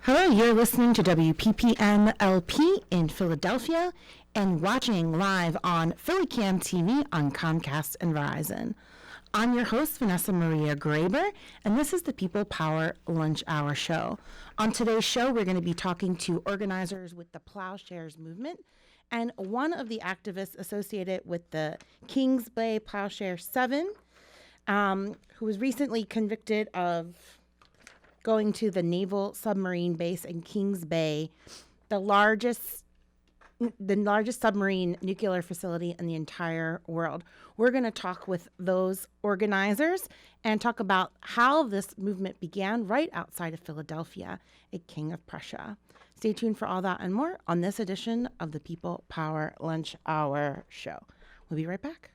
Hello, you're listening to WPPM-LP in Philadelphia and watching live on PhillyCam TV on Comcast and Verizon. I'm your host, Vanessa Maria Graber, and this is the People Power Lunch Hour Show. On today's show, we're going to be talking to organizers with the Plowshares movement and one of the activists associated with the Kings Bay Plowshare 7, who was recently convicted of going to the Naval Submarine Base in Kings Bay, the largest submarine nuclear facility in the entire world. We're going to talk with those organizers and talk about how this movement began right outside of Philadelphia, a King of Prussia. Stay tuned for all that and more on this edition of the People Power Lunch Hour Show. We'll be right back.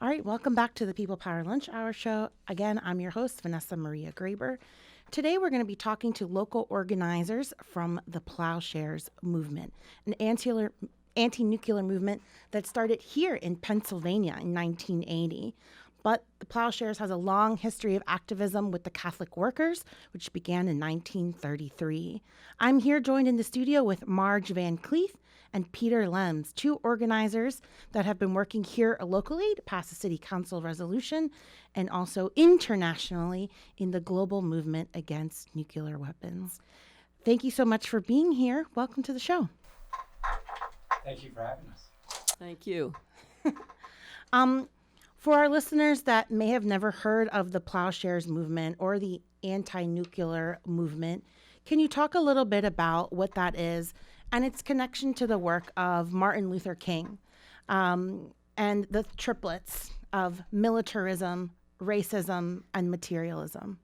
All right, welcome back to the People Power Lunch Hour Show. Again, I'm your host, Vanessa Maria Graber. Today, we're going to be talking to local organizers from the Plowshares movement, an anti-nuclear movement that started here in Pennsylvania in 1980. But the Plowshares has a long history of activism with the Catholic workers, which began in 1933. I'm here joined in the studio with Marge Van Cleef and Peter Lems, two organizers that have been working here locally to pass a city council resolution and also internationally in the global movement against nuclear weapons. Thank you so much for being here. Welcome to the show. Thank you for having us. Thank you. For our listeners that may have never heard of the Plowshares movement or the anti-nuclear movement, can you talk a little bit about what that is and its connection to the work of Martin Luther King and the triplets of militarism, racism, and materialism?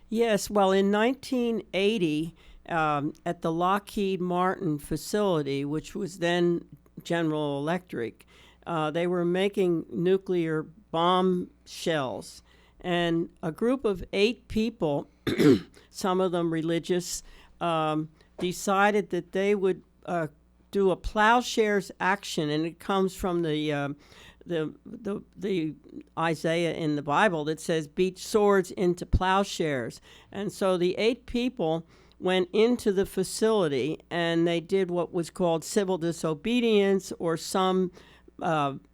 Yes, well, in 1980, at the Lockheed Martin facility, which was then General Electric, they were making nuclear bomb shells. And a group of 8 people, some of them religious, decided that they would do a Plowshares action, and it comes from the Isaiah in the Bible that says, "Beat swords into plowshares." And so the 8 people went into the facility, and they did what was called civil disobedience or some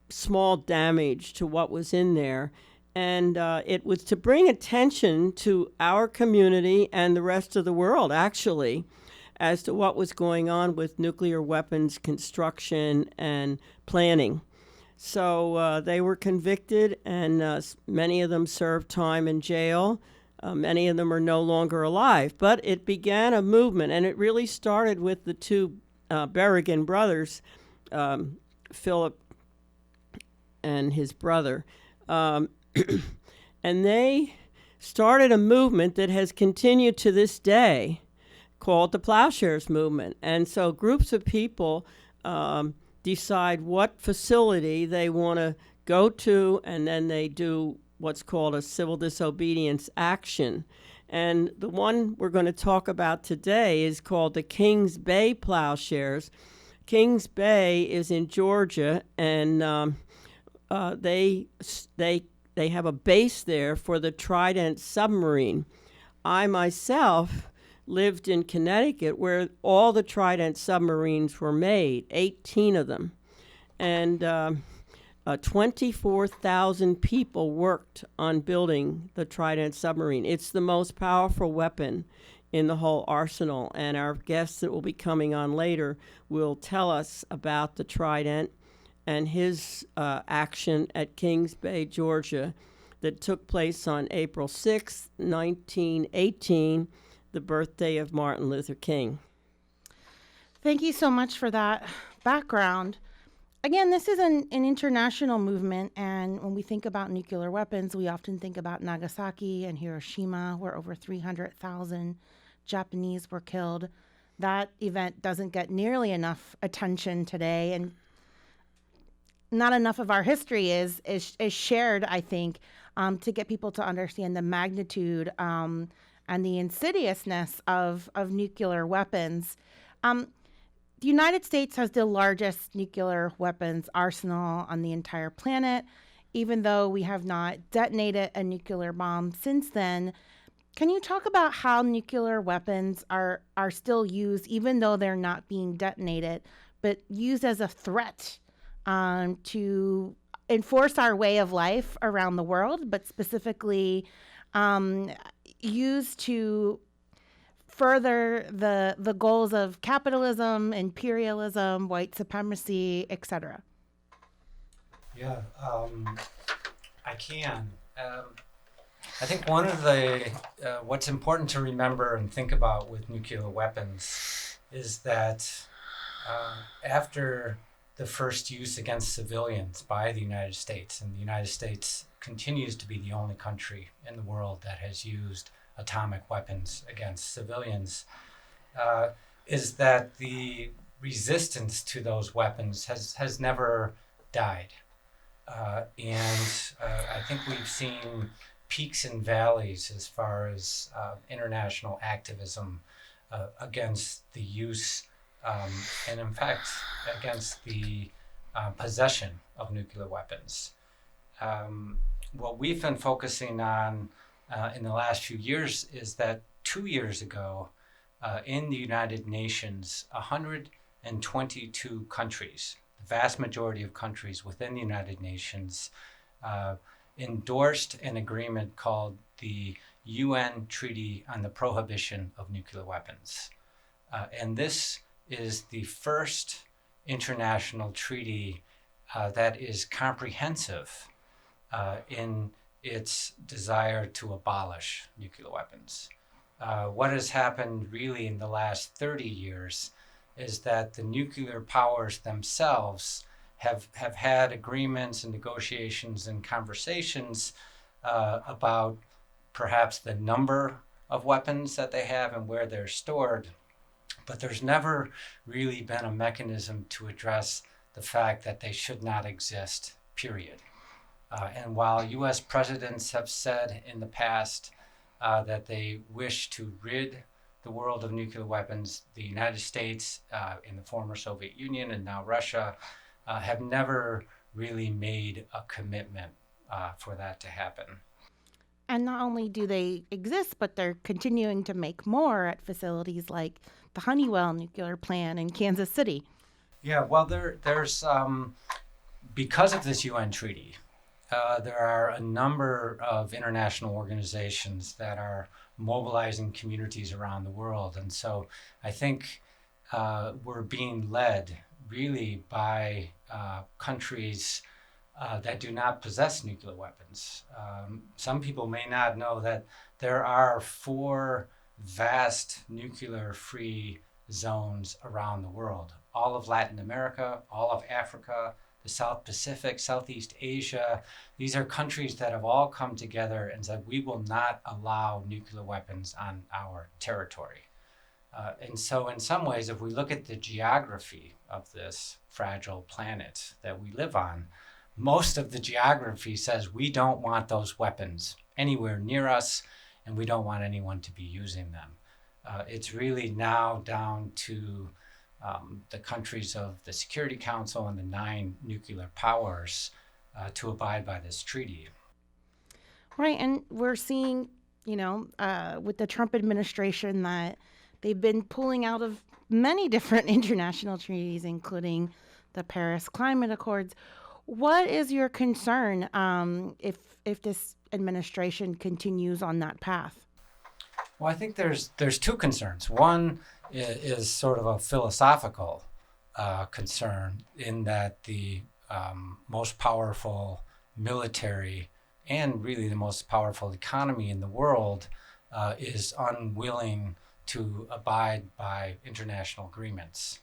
small damage to what was in there. And it was to bring attention to our community and the rest of the world, actually, as to what was going on with nuclear weapons construction and planning. So they were convicted, and many of them served time in jail. Many of them are no longer alive. But it began a movement, and it really started with the 2 Berrigan brothers, Philip and his brother. And they started a movement that has continued to this day called the Plowshares movement. And so groups of people decide what facility they want to go to, and then they do what's called a civil disobedience action. And the one we're going to talk about today is called the Kings Bay Plowshares. Kings Bay is in Georgia, and they have a base there for the Trident submarine. I myself lived in Connecticut, where all the Trident submarines were made, 18 of them. And 24,000 people worked on building the Trident submarine. It's the most powerful weapon in the whole arsenal. And our guest that will be coming on later will tell us about the Trident and his action at Kings Bay, Georgia, that took place on April 6, 1918, the birthday of Martin Luther King. Thank you so much for that background. Again, this is an international movement, and when we think about nuclear weapons, we often think about Nagasaki and Hiroshima, where over 300,000 Japanese were killed. That event doesn't get nearly enough attention today, and not enough of our history is shared, I think, to get people to understand the magnitude and the insidiousness of nuclear weapons. The United States has the largest nuclear weapons arsenal on the entire planet, even though we have not detonated a nuclear bomb since then. Can you talk about how nuclear weapons are still used, even though they're not being detonated, but used as a threat to enforce our way of life around the world, but specifically used to further the goals of capitalism, imperialism, white supremacy, etc.? Yeah, I can. I think one of the what's important to remember and think about with nuclear weapons is that after the first use against civilians by the United States, and the United States continues to be the only country in the world that has used atomic weapons against civilians, is that the resistance to those weapons has never died. And I think we've seen peaks and valleys as far as international activism against the use and in fact against the possession of nuclear weapons. What we've been focusing on in the last few years is that 2 years ago in the United Nations, 122 countries, the vast majority of countries within the United Nations, endorsed an agreement called the UN Treaty on the Prohibition of Nuclear Weapons. And this is the first international treaty that is comprehensive in its desire to abolish nuclear weapons. What has happened really in the last 30 years is that the nuclear powers themselves have had agreements and negotiations and conversations about perhaps the number of weapons that they have and where they're stored, but there's never really been a mechanism to address the fact that they should not exist, period. And while U.S. presidents have said in the past that they wish to rid the world of nuclear weapons, the United States, in the former Soviet Union and now Russia, have never really made a commitment for that to happen. And not only do they exist, but they're continuing to make more at facilities like the Honeywell nuclear plant in Kansas City. Yeah, well, there's because of this UN treaty, there are a number of international organizations that are mobilizing communities around the world. And so I think we're being led really by countries that do not possess nuclear weapons. Some people may not know that there are 4 vast nuclear-free zones around the world. All of Latin America, all of Africa, the South Pacific, Southeast Asia. These are countries that have all come together and said, we will not allow nuclear weapons on our territory. And so in some ways, if we look at the geography of this fragile planet that we live on, most of the geography says we don't want those weapons anywhere near us, and we don't want anyone to be using them. It's really now down to the countries of the Security Council and the 9 nuclear powers to abide by this treaty. Right, and we're seeing, with the Trump administration that they've been pulling out of many different international treaties, including the Paris Climate Accords. What is your concern if this administration continues on that path? Well, I think there's 2 concerns. One is sort of a philosophical concern in that the most powerful military and really the most powerful economy in the world is unwilling to abide by international agreements.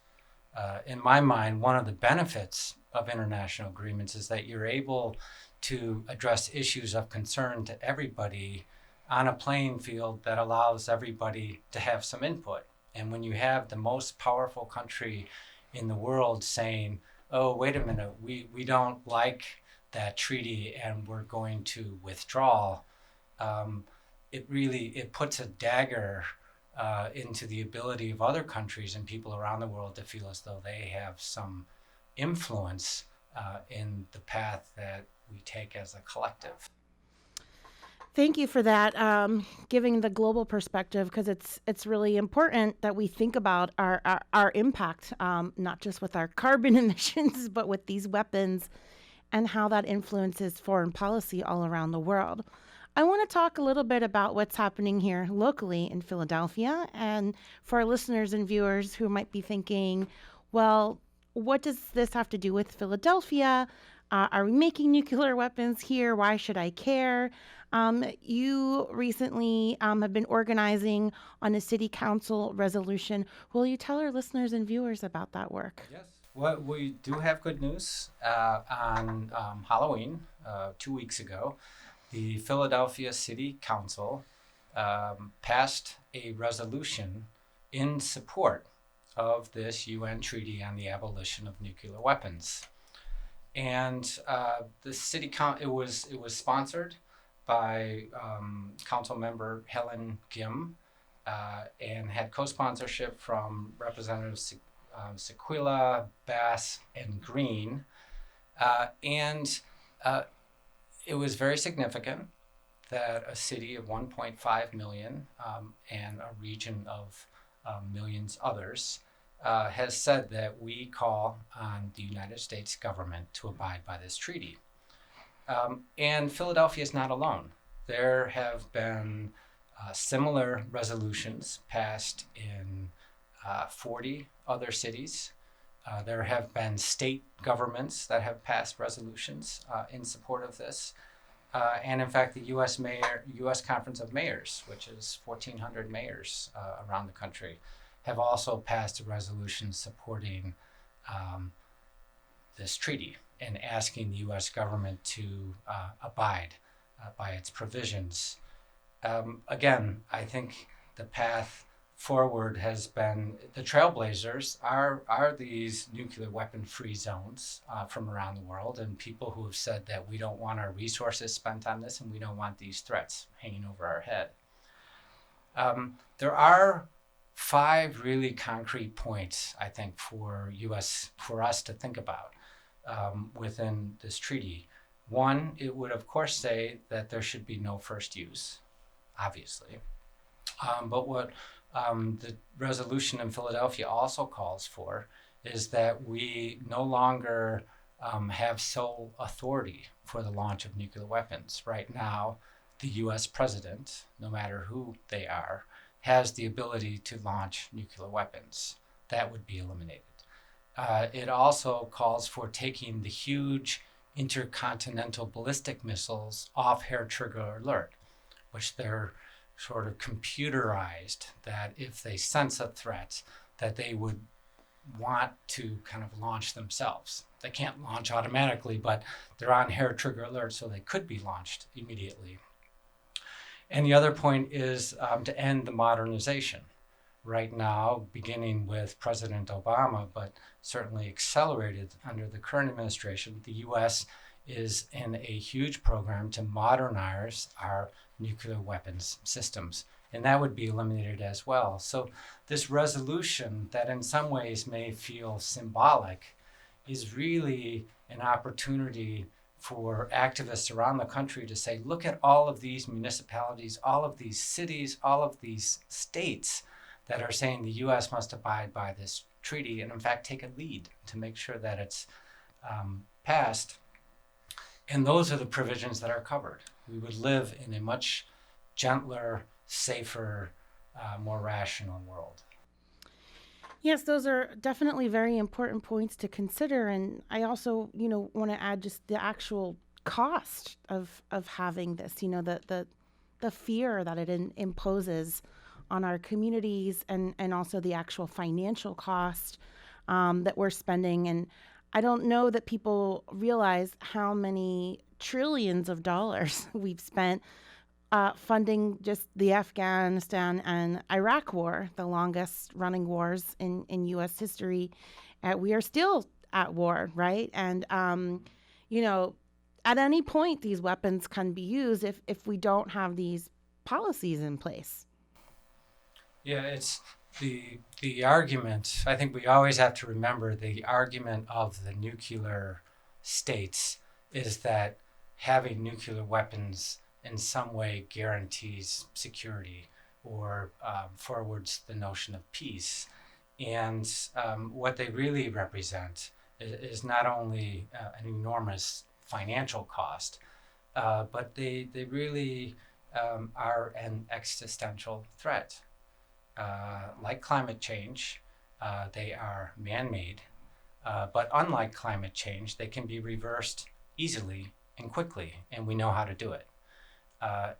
In my mind, one of the benefits of international agreements is that you're able to address issues of concern to everybody on a playing field that allows everybody to have some input. And when you have the most powerful country in the world saying, oh, wait a minute, we don't like that treaty and we're going to withdraw, it puts a dagger into the ability of other countries and people around the world to feel as though they have some influence in the path that we take as a collective. Thank you for that, giving the global perspective, because it's really important that we think about our impact, not just with our carbon emissions, but with these weapons and how that influences foreign policy all around the world. I want to talk a little bit about what's happening here locally in Philadelphia. And for our listeners and viewers who might be thinking, well, what does this have to do with Philadelphia? Are we making nuclear weapons here? Why should I care? You recently have been organizing on a city council resolution. Will you tell our listeners and viewers about that work? Yes. Well, we do have good news. On Halloween, 2 weeks ago, the Philadelphia City Council passed a resolution in support of this UN treaty on the abolition of nuclear weapons. And the city it was sponsored by Council Member Helen Kim and had co-sponsorship from Representatives Sequila, Bass, and Green. And it was very significant that a city of 1.5 million and a region of millions others has said that we call on the United States government to abide by this treaty. And Philadelphia is not alone. There have been similar resolutions passed in 40 other cities. There have been state governments that have passed resolutions in support of this. And in fact, the U.S. Conference of Mayors, which is 1,400 mayors around the country, have also passed a resolution supporting this treaty and asking the U.S. government to abide by its provisions. Again, I think the path forward has been, the trailblazers are these nuclear weapon-free zones from around the world, and people who have said that we don't want our resources spent on this and we don't want these threats hanging over our head. There are 5 really concrete points, I think, for us to think about within this treaty. One, it would of course say that there should be no first use, obviously. But what the resolution in Philadelphia also calls for is that we no longer have sole authority for the launch of nuclear weapons. Right now, the U.S. president, no matter who they are, has the ability to launch nuclear weapons. That would be eliminated. It also calls for taking the huge intercontinental ballistic missiles off hair trigger alert, which they're sort of computerized, that if they sense a threat, that they would want to kind of launch themselves. They can't launch automatically, but they're on hair trigger alert, so they could be launched immediately. And the other point is to end the modernization. Right now, beginning with President Obama, but certainly accelerated under the current administration, the U.S. is in a huge program to modernize our nuclear weapons systems, and that would be eliminated as well. So this resolution that in some ways may feel symbolic is really an opportunity for activists around the country to say, look at all of these municipalities, all of these cities, all of these states that are saying the U.S. must abide by this treaty, and in fact take a lead to make sure that it's passed. And those are the provisions that are covered. We would live in a much gentler, safer, more rational world. Yes, those are definitely very important points to consider. And I also, want to add just the actual cost of having this, the fear that it imposes on our communities, and also the actual financial cost that we're spending. And I don't know that people realize how many trillions of dollars we've spent funding just the Afghanistan and Iraq war, the longest running wars in U.S. history. We are still at war, right? And, you know, at any point, these weapons can be used if we don't have these policies in place. Yeah, it's the argument. I think we always have to remember the argument of the nuclear states is that having nuclear weapons in some way guarantees security or forwards the notion of peace. And what they really represent is not only an enormous financial cost, but they really are an existential threat. Like climate change, they are man-made, but unlike climate change, they can be reversed easily and quickly, and we know how to do it.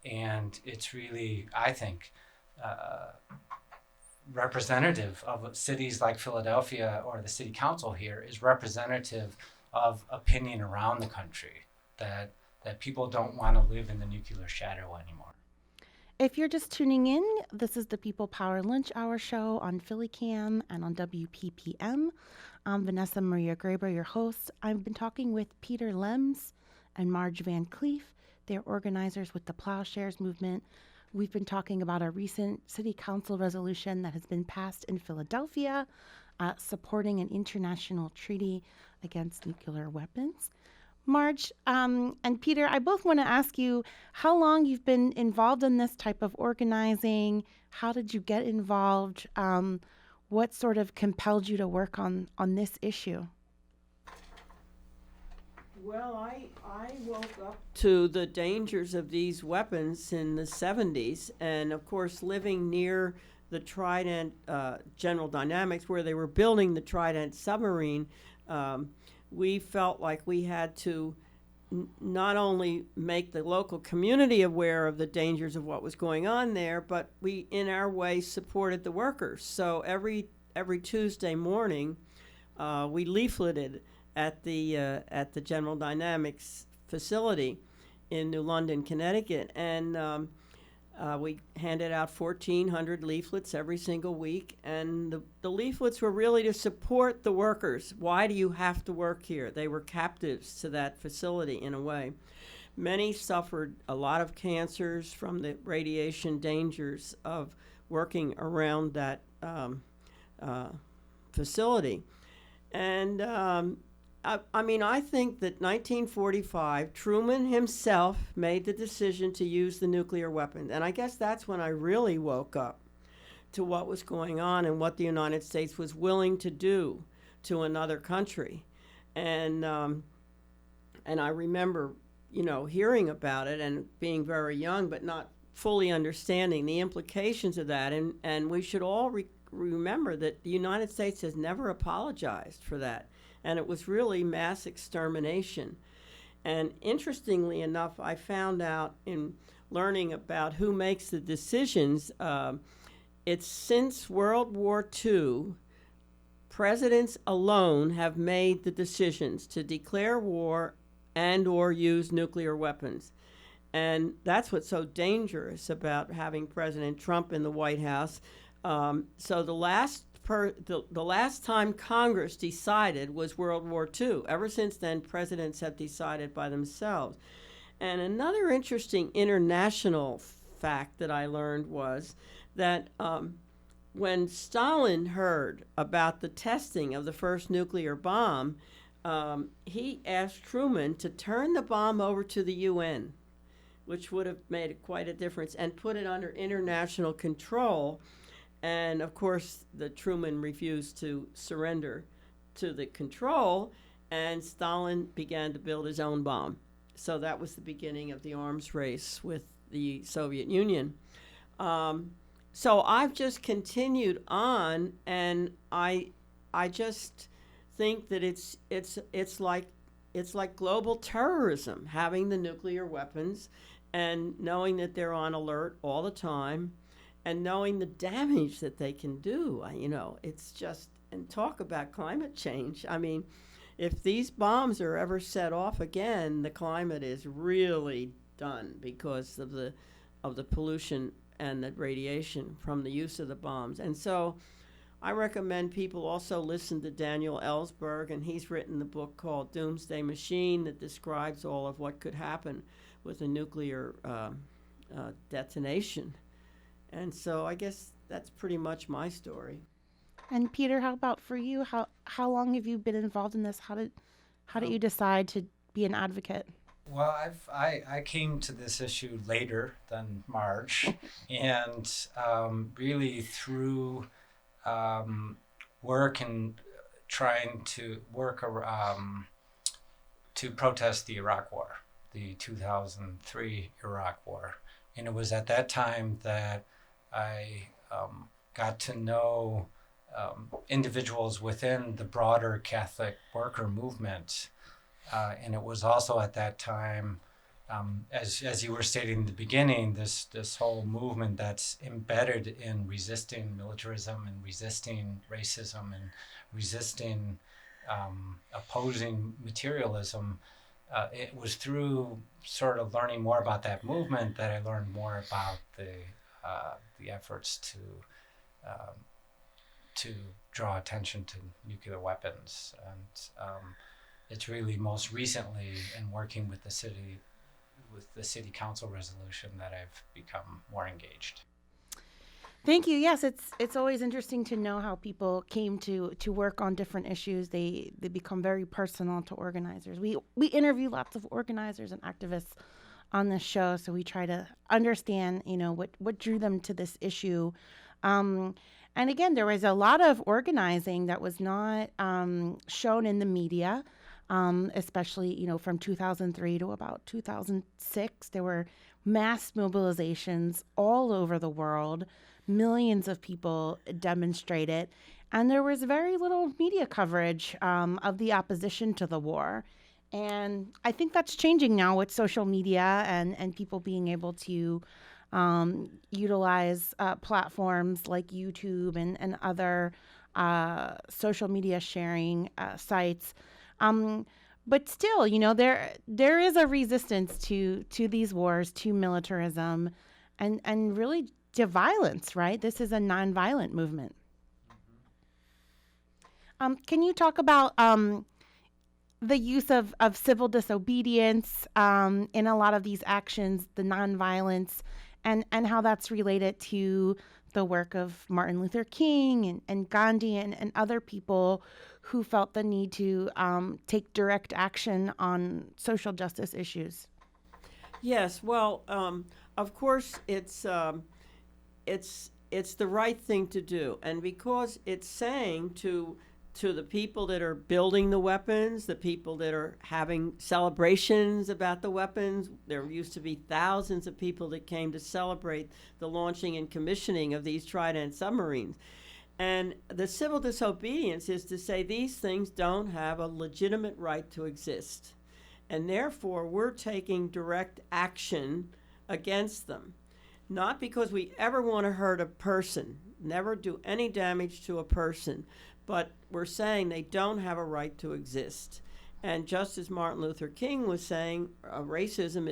And it's really, I think, representative of cities like Philadelphia, or the city council here is representative of opinion around the country that people don't want to live in the nuclear shadow anymore. If you're just tuning in, this is the People Power Lunch Hour show on PhillyCam and on WPPM. I'm Vanessa Maria Graber, your host. I've been talking with Peter Lems and Marge Van Cleef. They're organizers with the Plowshares movement. We've been talking about a recent city council resolution that has been passed in Philadelphia, supporting an international treaty against nuclear weapons. Marge and Peter, I both want to ask you how long you've been involved in this type of organizing. How did you get involved? What sort of compelled you to work on this issue? Well, I woke up to the dangers of these weapons in the 70s, and of course living near the Trident General Dynamics, where they were building the Trident submarine, we felt like we had to not only make the local community aware of the dangers of what was going on there, but we, in our way, supported the workers. So every Tuesday morning, we leafleted at the General Dynamics facility in New London, Connecticut, and we handed out 1,400 leaflets every single week, and the leaflets were really to support the workers. Why do you have to work here? They were captives to that facility in a way. Many suffered a lot of cancers from the radiation dangers of working around that facility. And I think that 1945, Truman himself made the decision to use the nuclear weapon. And I guess that's when I really woke up to what was going on and what the United States was willing to do to another country. And I remember, hearing about it and being very young, but not fully understanding the implications of that. And we should all remember that the United States has never apologized for that. And it was really mass extermination. And interestingly enough, I found out in learning about who makes the decisions, it's since World War II, presidents alone have made the decisions to declare war and or use nuclear weapons. And that's what's so dangerous about having President Trump in the White House. So the last time Congress decided was World War II. Ever since then, presidents have decided by themselves. And another interesting international fact that I learned was that when Stalin heard about the testing of the first nuclear bomb, he asked Truman to turn the bomb over to the UN, which would have made quite a difference, and put it under international control. And of course, the Truman refused to surrender to the control, and Stalin began to build his own bomb. So that was the beginning of the arms race with the Soviet Union. So I've just continued on, and I just think that it's like global terrorism, having the nuclear weapons and knowing that they're on alert all the time. And knowing the damage that they can do, it's just, and talk about climate change. I mean, if these bombs are ever set off again, the climate is really done because of the pollution and the radiation from the use of the bombs. And so I recommend people also listen to Daniel Ellsberg, and he's written the book called Doomsday Machine that describes all of what could happen with a nuclear detonation. And so I guess that's pretty much my story. And Peter, how about for you? How long have you been involved in this? How did you decide to be an advocate? Well, I came to this issue later than Marge, and really through work and trying to work to protest the Iraq War, the 2003 Iraq War. And it was at that time that I got to know individuals within the broader Catholic worker movement. And it was also at that time, as you were stating in the beginning, this whole movement that's embedded in resisting militarism and resisting racism and resisting opposing materialism. It was through sort of learning more about that movement that I learned more about the efforts to draw attention to nuclear weapons. And it's really most recently in working with the city council resolution that I've become more engaged. Thank you. Yes, it's always interesting to know how people came to work on different issues. They become very personal to organizers. We interview lots of organizers and activists on this show, so we try to understand, what drew them to this issue. And again, there was a lot of organizing that was not shown in the media. Especially, from 2003 to about 2006, there were mass mobilizations all over the world. Millions of people demonstrated, and there was very little media coverage of the opposition to the war. And I think that's changing now with social media and people being able to utilize platforms like YouTube and other social media sharing sites. But still, there is a resistance to these wars, to militarism, and really to violence, right? This is a nonviolent movement. Can you talk about the use of civil disobedience in a lot of these actions, the nonviolence, and how that's related to the work of Martin Luther King and Gandhi and other people who felt the need to take direct action on social justice issues? Yes, well, of course, it's the right thing to do, and because it's saying to the people that are building the weapons, the people that are having celebrations about the weapons. There used to be thousands of people that came to celebrate the launching and commissioning of these Trident submarines. And the civil disobedience is to say these things don't have a legitimate right to exist. And therefore, we're taking direct action against them. Not because we ever want to hurt a person, never do any damage to a person, but we're saying they don't have a right to exist. And just as Martin Luther King was saying, racism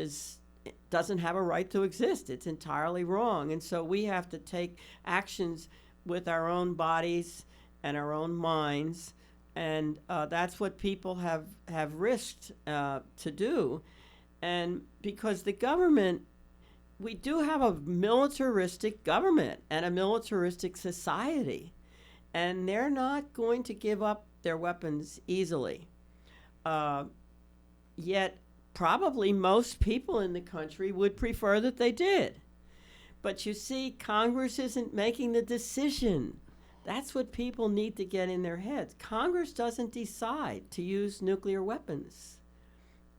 doesn't have a right to exist. It's entirely wrong. And so we have to take actions with our own bodies and our own minds. And that's what people have risked to do. And because the government, we do have a militaristic government and a militaristic society. And they're not going to give up their weapons easily. Yet, probably most people in the country would prefer that they did. But you see, Congress isn't making the decision. That's what people need to get in their heads. Congress doesn't decide to use nuclear weapons,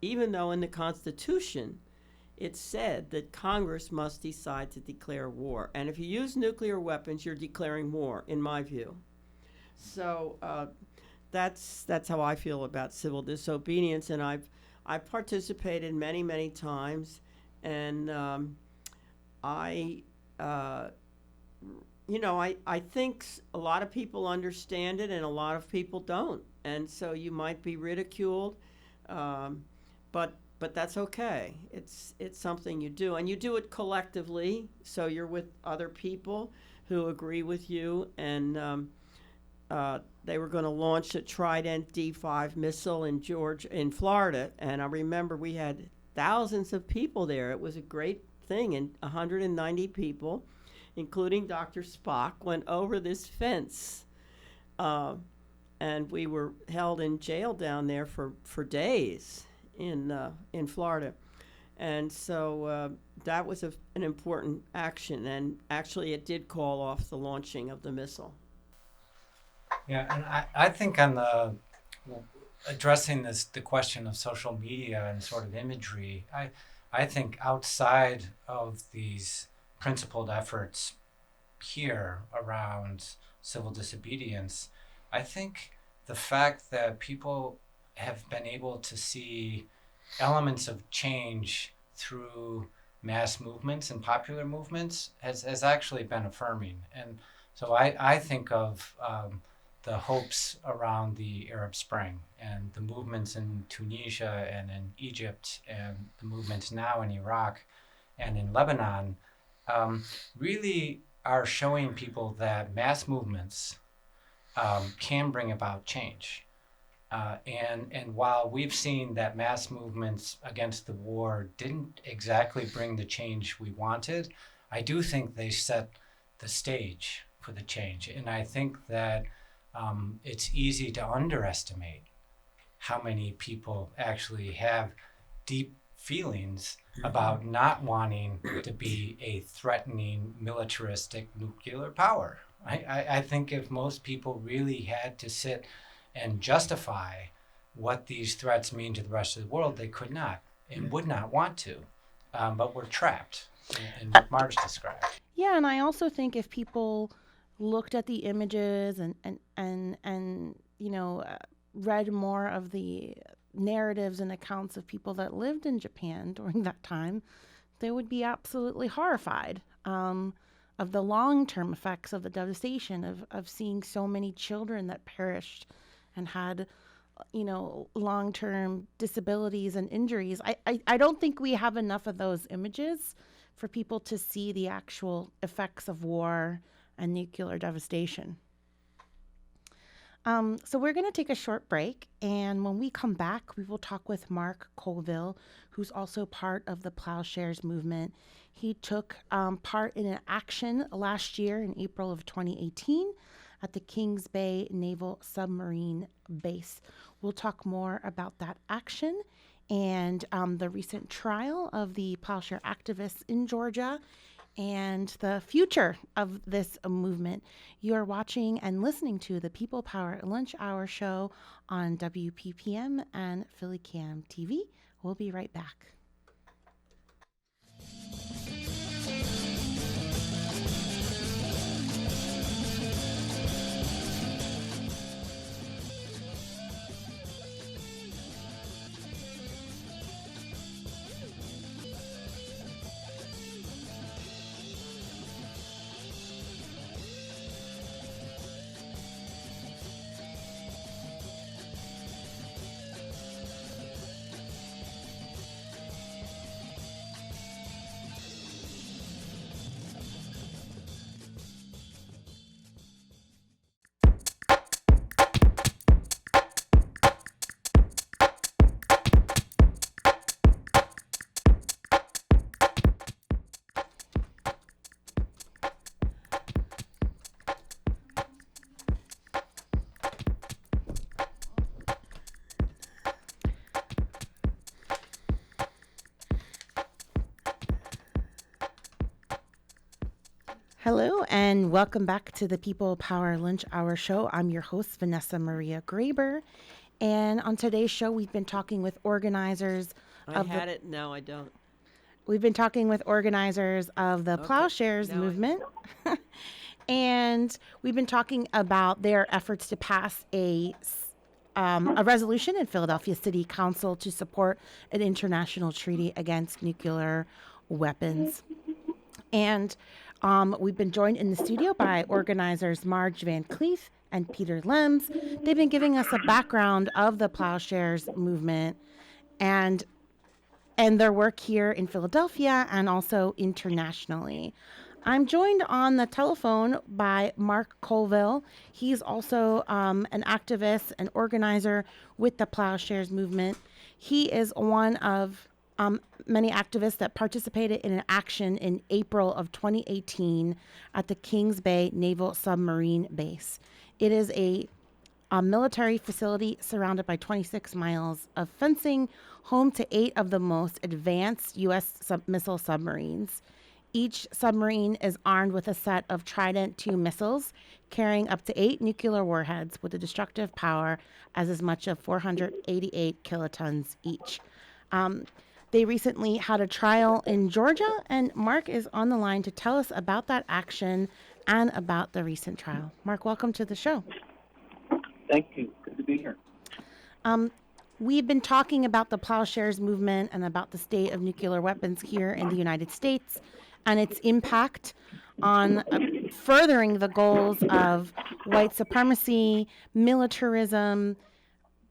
even though in the Constitution it said that Congress must decide to declare war. And if you use nuclear weapons, you're declaring war, in my view. So that's how I feel about civil disobedience, and I've participated many, many times, and I think a lot of people understand it, and a lot of people don't. and so you might be ridiculed, but that's okay. It's something you do, and you do it collectively. So you're with other people who agree with you, and they were going to launch a Trident D5 missile in Florida, and I remember we had thousands of people there. It was a great thing, and 190 people, including Dr. Spock, went over this fence. And we were held in jail down there for days in Florida. And so that was an important action, and actually it did call off the launching of the missile. Yeah, and I think on addressing the question of social media and sort of imagery, I think outside of these principled efforts here around civil disobedience, I think the fact that people have been able to see elements of change through mass movements and popular movements has actually been affirming. And so I think of the hopes around the Arab Spring and the movements in Tunisia and in Egypt and the movements now in Iraq and in Lebanon really are showing people that mass movements can bring about change. And while we've seen that mass movements against the war didn't exactly bring the change we wanted, I do think they set the stage for the change. And I think that it's easy to underestimate how many people actually have deep feelings about not wanting to be a threatening militaristic nuclear power. I think if most people really had to sit and justify what these threats mean to the rest of the world, they could not and would not want to. But we're trapped in what Marge described. Yeah, and I also think if people looked at the images and read more of the narratives and accounts of people that lived in Japan during that time, they would be absolutely horrified of the long-term effects of the devastation of seeing so many children that perished and had long-term disabilities and injuries. I don't think we have enough of those images for people to see the actual effects of war and nuclear devastation. So we're going to take a short break, and when we come back, we will talk with Mark Colville, who's also part of the Plowshares movement. He took part in an action last year in April of 2018 at the Kings Bay Naval Submarine Base. We'll talk more about that action and the recent trial of the Plowshare activists in Georgia and the future of this movement. You are watching and listening to the People Power Lunch Hour show on WPPM and Philly Cam TV. We'll be right back. Hello, and welcome back to the People Power Lunch Hour show. I'm your host, Vanessa Maria Graber. And on today's show, we've been talking with organizers No, I don't. We've been talking with organizers of the Plowshares movement. And we've been talking about their efforts to pass a resolution in Philadelphia City Council to support an international treaty against nuclear weapons. And we've been joined in the studio by organizers Marge Van Cleef and Peter Lems. They've been giving us a background of the Plowshares movement and their work here in Philadelphia and also internationally. I'm joined on the telephone by Mark Colville. He's also an activist and organizer with the Plowshares movement. He is one of many activists that participated in an action in April of 2018 at the Kings Bay Naval Submarine Base. It is a military facility surrounded by 26 miles of fencing, home to 8 of the most advanced U.S. missile submarines. Each submarine is armed with a set of Trident II missiles carrying up to 8 nuclear warheads with a destructive power as much as 488 kilotons each. They recently had a trial in Georgia, and Mark is on the line to tell us about that action and about the recent trial. Mark, welcome to the show. Thank you. Good to be here. We've been talking about the Plowshares movement and about the state of nuclear weapons here in the United States and its impact on furthering the goals of white supremacy, militarism,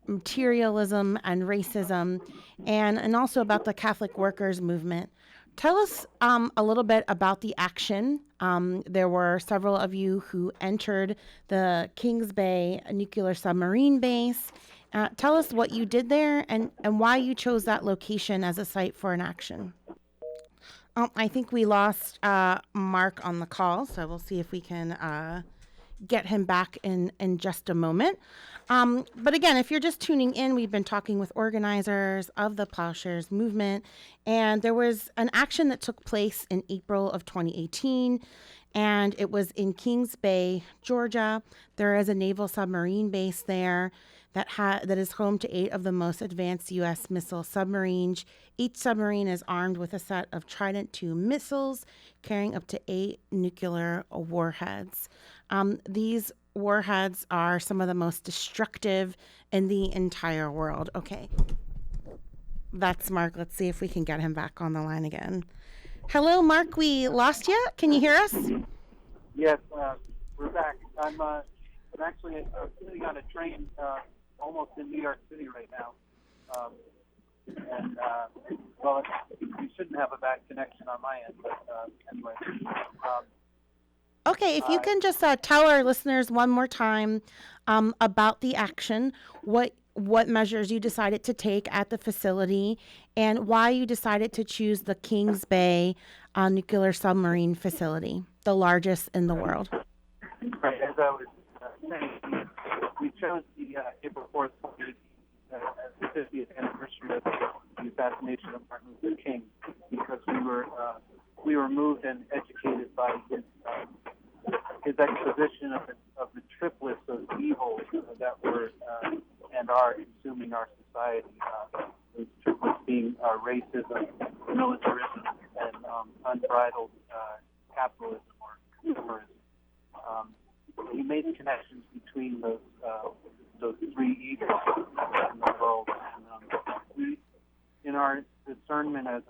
materialism, and racism, and also about the Catholic workers movement. Tell us a little bit about the action. There were several of you who entered the Kings Bay nuclear submarine base. Tell us what you did there and why you chose that location as a site for an action. I think we lost Mark on the call, so we'll see if we can get him back in just a moment. But again, if you're just tuning in, we've been talking with organizers of the Plowshares movement, and there was an action that took place in April of 2018, and it was in Kings Bay, Georgia. There is a naval submarine base there that is home to 8 of the most advanced U.S. missile submarines. Each submarine is armed with a set of Trident II missiles carrying up to 8 nuclear warheads. These warheads are some of the most destructive in the entire world. Okay, that's Mark. Let's see if we can get him back on the line again. Hello, Mark. We lost you. Can you hear us? Yes, we're back. I'm actually sitting on a train almost in New York City right now. Well, you shouldn't have a bad connection on my end, but anyway. Okay, if you can just tell our listeners one more time about the action, what measures you decided to take at the facility, and why you decided to choose the Kings Bay nuclear submarine facility, the largest in the world. Right, as I was saying, we chose the April 4th as the 50th anniversary of the assassination of Martin Luther King, because we were moved and educated by his exposition of the triplets of evils that were and are consuming our society. Those triplets being racism, militarism, and unbridled capitalism or consumerism. He made connections between those three evils in the world, and we, in our discernment as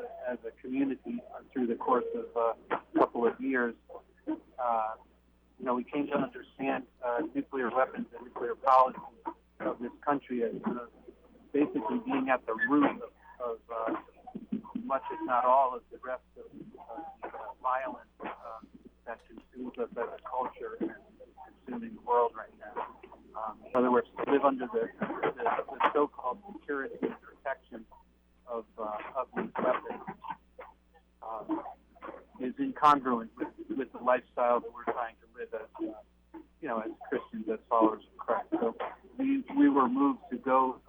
a community through the course of a couple of years, we came to understand nuclear weapons and nuclear policy of this country as basically being at the root of much, if not all, of the rest of violence that consumes us as a culture and consuming the world right now. In other words, to live under the so-called security and protection of these weapons is incongruent with the lifestyle that we're trying to live as Christians, as followers of Christ. So we were moved to go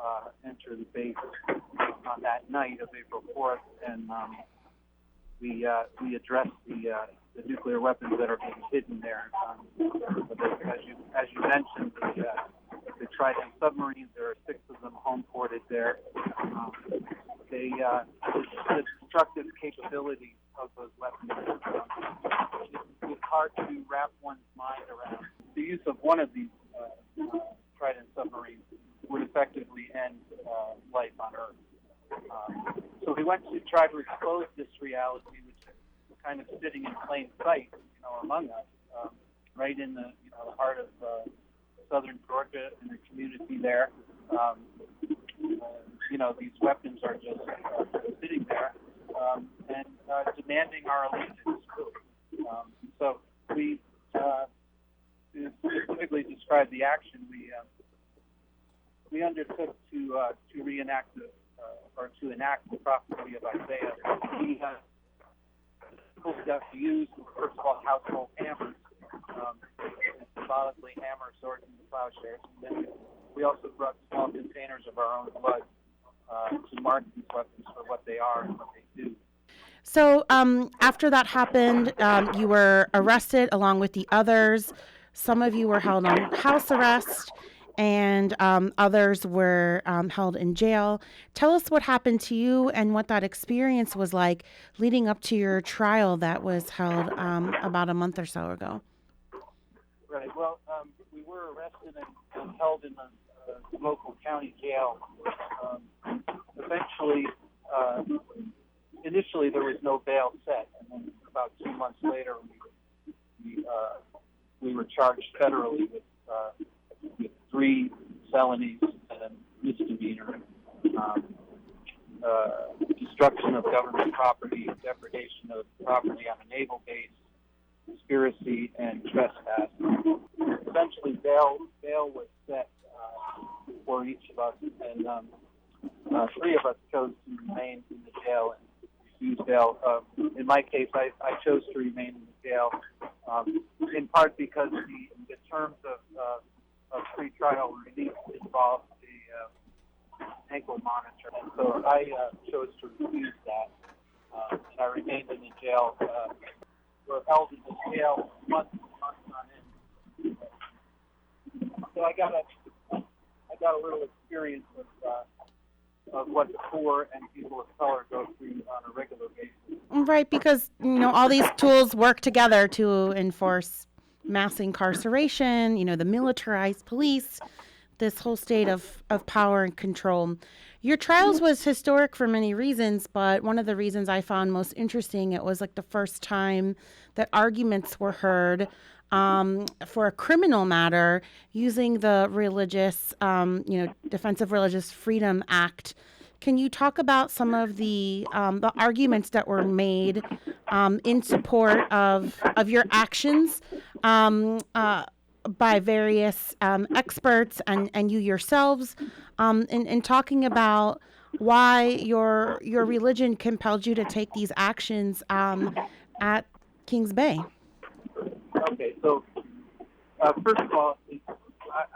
enter the base on that night of April 4th, and we addressed the nuclear weapons that are being hidden there. As you mentioned, the Trident submarines, there are 6 of them home ported there. The destructive capabilities of those weapons, it's hard to wrap one's mind around. The use of one of these Trident submarines would effectively end life on Earth. So we went to try to expose this reality, which is kind of sitting in plain sight, among us, right in the heart of southern Georgia in the community there. These weapons are just sitting there and demanding our allegiance. So we to specifically describe the action we undertook to reenact or to enact the prophecy of Isaiah. We had simple stuff to use. First of all, household hammers, symbolically hammer swords into plowshares. And then we also brought small containers of our own blood to mark these weapons for what they are and what they do. So after that happened, you were arrested along with the others. Some of you were held on house arrest, and others were held in jail. Tell us what happened to you and what that experience was like leading up to your trial that was held about a month or so ago. Right. Well, we were arrested and held in the local county jail. Eventually, initially there was no bail set, and then about 2 months later, we were charged federally with 3 felonies and a misdemeanor: destruction of government property, depredation of property on a naval base, conspiracy, and trespass. Eventually, bail was set for each of us, and 3 of us chose to remain in the jail and refuse bail. In my case, I chose to remain in the jail, in part because the terms of pretrial release involved the ankle monitor, and so I chose to refuse that, and I remained in the jail. We're held in the jail months on end. So I got a little experience of what the poor and people of color go through on a regular basis. Right, because all these tools work together to enforce mass incarceration, the militarized police, this whole state of power and control. Your trials was historic for many reasons, but one of the reasons I found most interesting, it was like the first time that arguments were heard for a criminal matter using the religious, Defense of Religious Freedom Act. Can you talk about some of the arguments that were made in support of your actions by various experts and you yourselves in talking about why your religion compelled you to take these actions at Kings Bay? Okay, so first of all,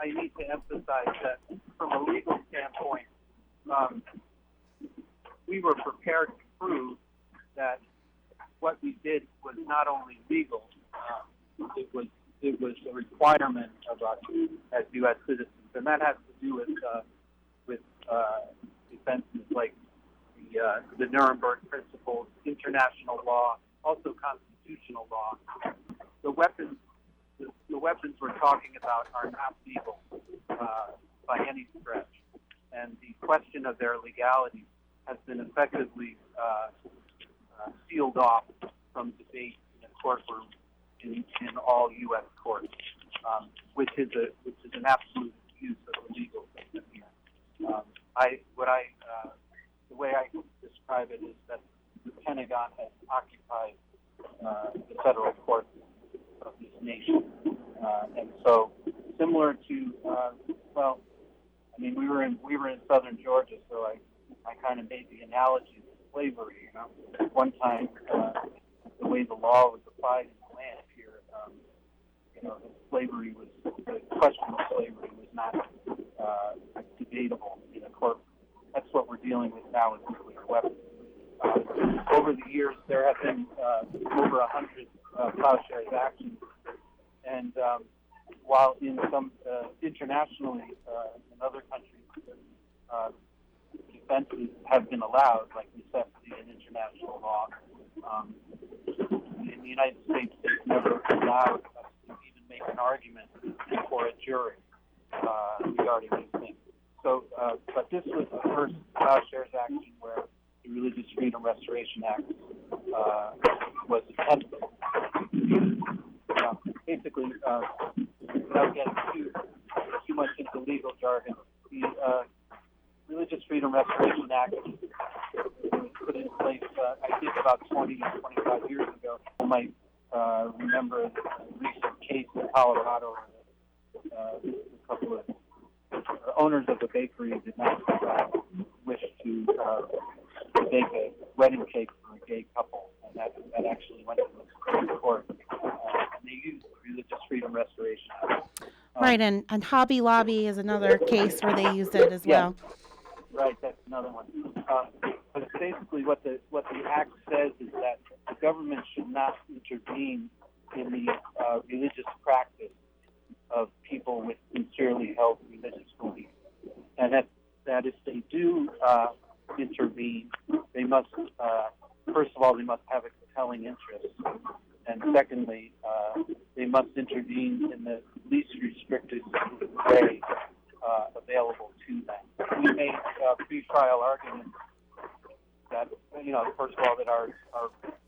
I need to emphasize that from a legal standpoint, we were prepared to prove that what we did was not only legal, it was a requirement of us as U.S. citizens, and that has to do with defenses like the Nuremberg Principles, international law, also constitutional law. The weapons we're talking about are not legal by any stretch, and the question of their legality has been effectively sealed off from debate in a courtroom in all U.S. courts, which is an absolute abuse of the legal system here. The way I describe it is that the Pentagon has occupied the federal courts of this nation, and so similar to we were in southern Georgia, so I kind of made the analogy of slavery. At one time, the way the law was applied in the land here, the question of slavery was not debatable in a court. That's what we're dealing with now with nuclear weapons. Over the years, there have been over 100 Plowshares actions, and while in some internationally in other countries, defenses have been allowed, like necessity and international law. In the United States, they've never allowed us to even make an argument before a jury regarding these things. So, but this was the first Plowshares action where the Religious Freedom Restoration Act was attempted. Basically, without getting too Freedom Restoration Act was put in place, I think, about 20, 25 years ago. You might remember a recent case in Colorado. A couple of owners of the bakery did not wish to bake a wedding cake for a gay couple, and that actually went to the Supreme Court. And they used the Religious Freedom Restoration Act. Right, and Hobby Lobby is another case where they used it as well. Right, that's another one. But basically what the act says is that the government should not intervene in the religious practice of people with sincerely held religious beliefs. And that if they do intervene, they must, first of all, they must have a compelling interest. And secondly, they must intervene in the least restricted way available to them. We made pre-trial arguments that, first of all, that our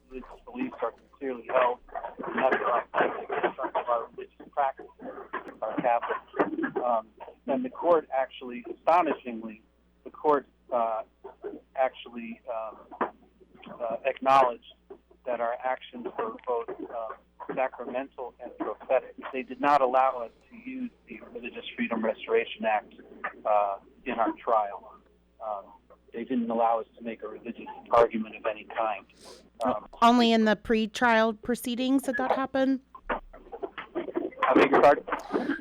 religious beliefs are sincerely held, and that's our religious practice, our Catholic. And the court actually, astonishingly, acknowledged that our actions were both sacramental and prophetic. They did not allow us to use the Religious Freedom Restoration Act in our trial. They didn't allow us to make a religious argument of any kind. Only in the pre-trial proceedings did that happen? I beg your pardon?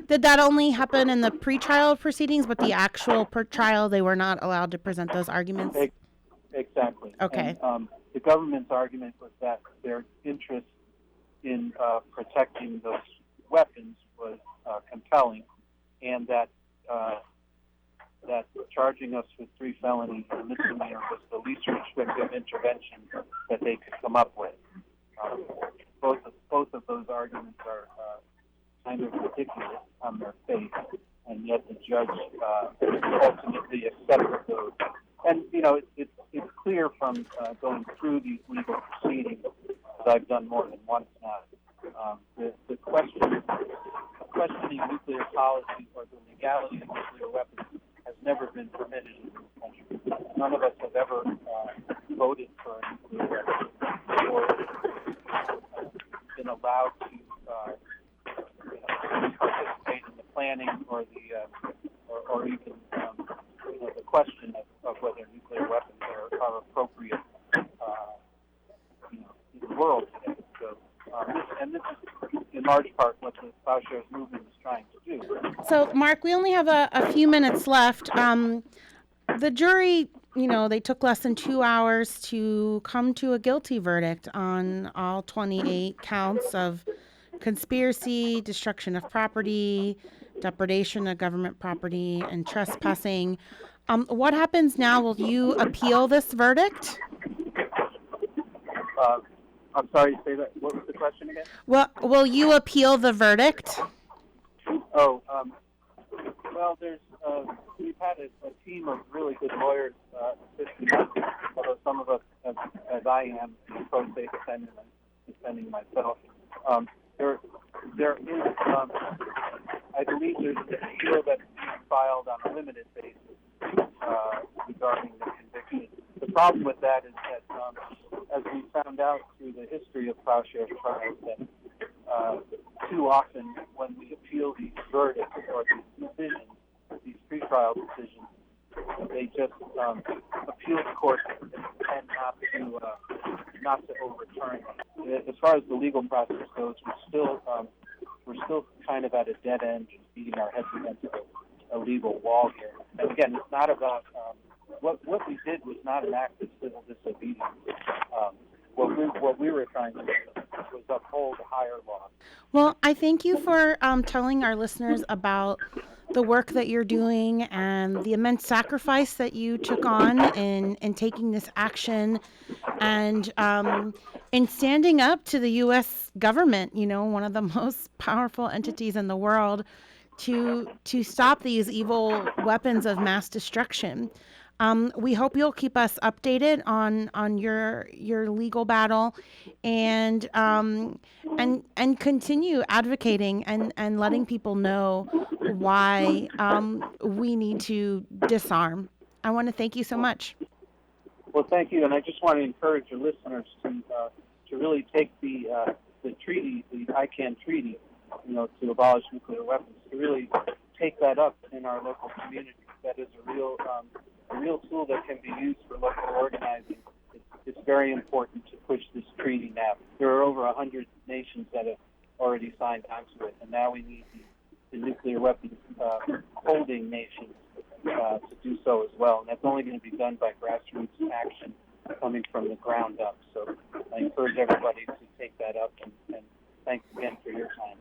Did that only happen in the pre-trial proceedings, but the actual trial, they were not allowed to present those arguments? Exactly. Okay. And, the government's argument was that their interest in protecting those weapons was compelling, and that charging us with 3 felonies and misdemeanor was the least restrictive intervention that they could come up with. Both of those arguments are kind of ridiculous on their face, and yet the judge ultimately accepted those. And it's clear from going through these legal proceedings, that I've done more than once now. The questioning nuclear policy or the legality of nuclear weapons has never been permitted in this country. None of us have ever voted for a nuclear weapon or been allowed to participate in the planning or even the question of whether nuclear weapons are appropriate in the world today. So, and this is in large part what the Plowshares movement is trying to do. So, Mark, we only have a few minutes left. The jury, they took less than 2 hours to come to a guilty verdict on all 28 counts of conspiracy, destruction of property, depredation of government property, and trespassing. What happens now? Will you appeal this verdict? I'm sorry, say that. What was the question again? Well, will you appeal the verdict? Oh, well, we've had a team of really good lawyers assisting us, although some of us, as I am, pro se defending myself. There is, I believe there's an appeal that's being filed on a limited basis regarding the conviction. The problem with that is that, as we found out through the history of Plowshares trials, that too often when we appeal these verdicts or these decisions, these pretrial decisions, they just appeal to courts and tend not to overturn them. As far as the legal process goes, we're still kind of at a dead end, just beating our heads against a legal wall here. And again, it's not about what we did was not an act of civil disobedience. What we were trying to do was uphold higher law. Well, I thank you for telling our listeners about the work that you're doing and the immense sacrifice that you took on in taking this action and in standing up to the U.S. government, one of the most powerful entities in the world, to stop these evil weapons of mass destruction. We hope you'll keep us updated on your legal battle and continue advocating and letting people know why we need to disarm I want to thank you so much. Well, thank you, and I just want to encourage your listeners to really take the treaty, the ICANN treaty, to abolish nuclear weapons, to really take that up in our local communities. That is a real tool that can be used for local organizing. It's very important to push this treaty now. There are over 100 nations that have already signed onto it, and now we need the nuclear weapons holding nations to do so as well. And that's only going to be done by grassroots action coming from the ground up. So I encourage everybody to take that up, and thanks again for your time.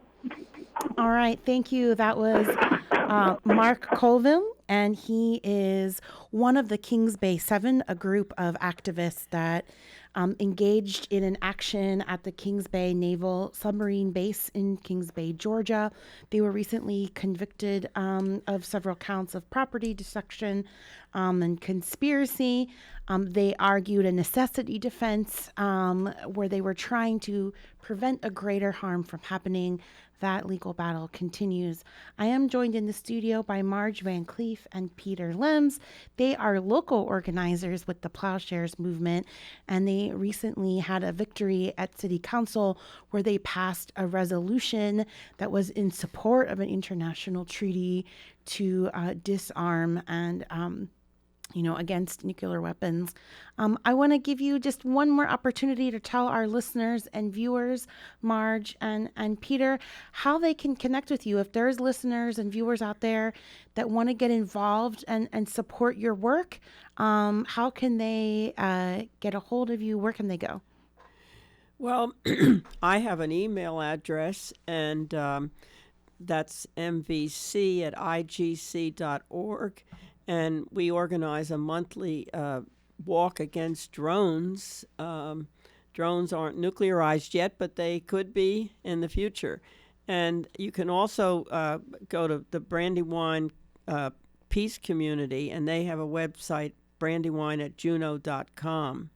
All right, thank you. That was Mark Colville, and he is one of the Kings Bay 7, a group of activists that engaged in an action at the Kings Bay Naval Submarine Base in Kings Bay, Georgia. They were recently convicted of several counts of property destruction and conspiracy. They argued a necessity defense where they were trying to prevent a greater harm from happening. That legal battle continues. I am joined in the studio by Marge Van Cleef and Peter Lems. They are local organizers with the Plowshares movement, and they recently had a victory at City Council where they passed a resolution that was in support of an international treaty to disarm and against nuclear weapons. I want to give you just one more opportunity to tell our listeners and viewers, Marge and Peter, how they can connect with you. If there's listeners and viewers out there that want to get involved and support your work, how can they get a hold of you? Where can they go? Well, I have an email address, and that's mvc@igc.org. And we organize a monthly walk against drones. Drones aren't nuclearized yet, but they could be in the future. And you can also go to the Brandywine Peace Community, and they have a website, brandywine@juno.com.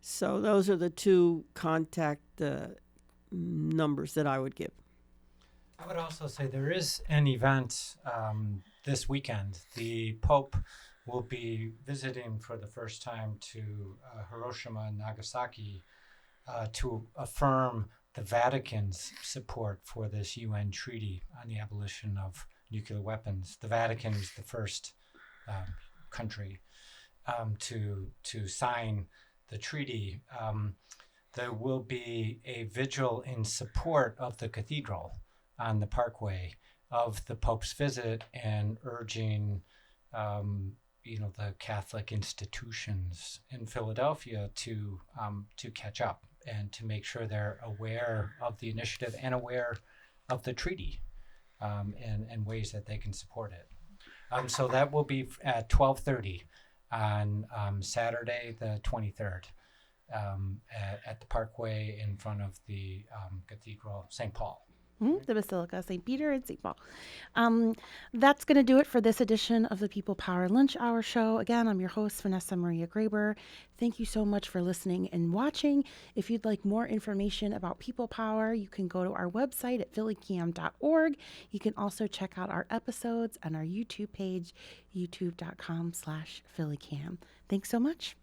So those are the two contact numbers that I would give. I would also say there is an event this weekend. The Pope will be visiting for the first time to Hiroshima and Nagasaki to affirm the Vatican's support for this UN treaty on the abolition of nuclear weapons. The Vatican is the first country to sign the treaty. There will be a vigil in support of the cathedral on the Parkway of the Pope's visit, and urging, the Catholic institutions in Philadelphia to catch up and to make sure they're aware of the initiative and aware of the treaty, and ways that they can support it. So that will be at 12:30 on Saturday, the 23rd, at the Parkway in front of the Cathedral St. Paul. The Basilica, St. Peter, and St. Paul. That's going to do it for this edition of the People Power Lunch Hour Show. Again, I'm your host, Vanessa Maria Graber. Thank you so much for listening and watching. If you'd like more information about People Power, you can go to our website at phillycam.org. You can also check out our episodes on our YouTube page, youtube.com/phillycam. Thanks so much.